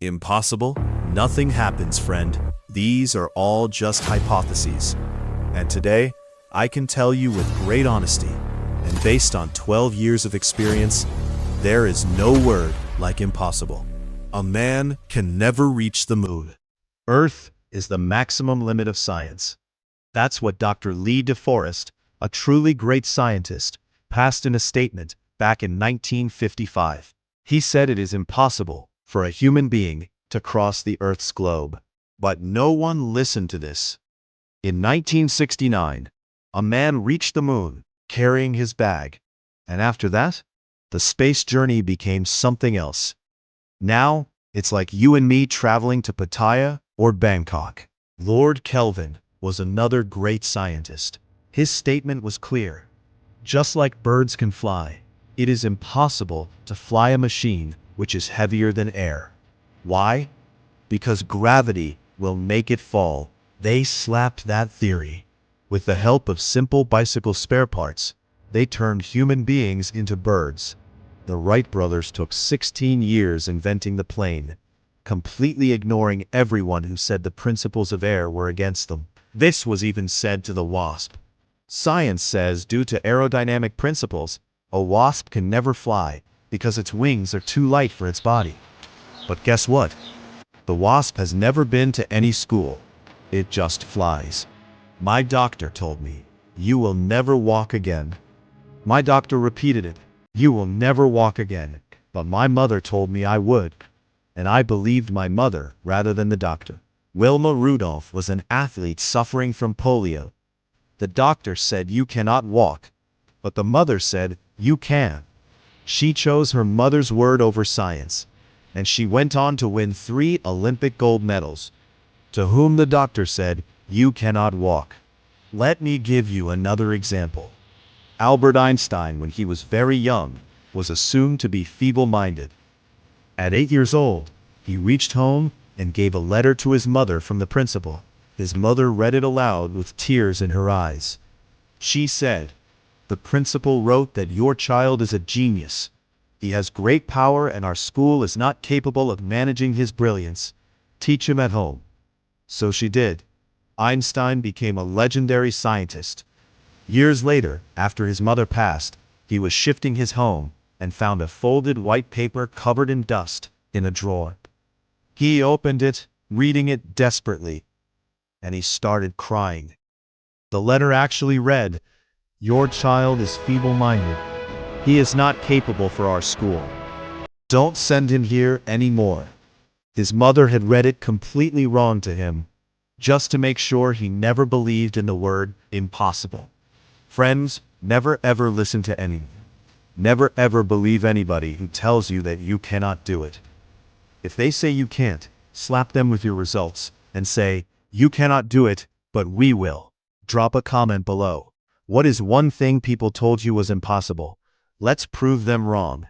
Impossible? Nothing happens, friend. These are all just hypotheses. And today, I can tell you with great honesty, and based on 12 years of experience, there is no word like impossible. A man can never reach the moon. Earth is the maximum limit of science. That's what Dr. Lee DeForest, a truly great scientist, passed in a statement back in 1955. He said it is impossible for a human being to cross the Earth's globe. But no one listened to this. In 1969, a man reached the moon carrying his bag. And after that, the space journey became something else. Now, it's like you and me traveling to Pattaya or Bangkok. Lord Kelvin was another great scientist. His statement was clear. Just like birds can fly, it is impossible to fly a machine which is heavier than air. Why? Because gravity will make it fall. They slapped that theory. With the help of simple bicycle spare parts, they turned human beings into birds. The Wright brothers took 16 years inventing the plane, completely ignoring everyone who said the principles of air were against them. This was even said to the wasp. Science says due to aerodynamic principles, a wasp can never fly because its wings are too light for its body. But guess what? The wasp has never been to any school. It just flies. My doctor told me, "You will never walk again." My doctor repeated it, "You will never walk again." But my mother told me I would. And I believed my mother rather than the doctor. Wilma Rudolph was an athlete suffering from polio. The doctor said you cannot walk, but the mother said you can. She chose her mother's word over science, and she went on to win 3 Olympic gold medals. To whom the doctor said, "You cannot walk." Let me give you another example. Albert Einstein, when he was very young, was assumed to be feeble-minded. At 8 years old, he reached home and gave a letter to his mother from the principal. His mother read it aloud with tears in her eyes. She said, "The principal wrote that your child is a genius. He has great power and our school is not capable of managing his brilliance. Teach him at home." So she did. Einstein became a legendary scientist. Years later, after his mother passed, he was shifting his home and found a folded white paper covered in dust in a drawer. He opened it, reading it desperately, and he started crying. The letter actually read, "Your child is feeble-minded. He is not capable for our school. Don't send him here anymore." His mother had read it completely wrong to him, just to make sure he never believed in the word impossible. Friends, never ever listen to anyone. Never ever believe anybody who tells you that you cannot do it. If they say you can't, slap them with your results and say, "You cannot do it, but we will." Drop a comment below. What is one thing people told you was impossible? Let's prove them wrong.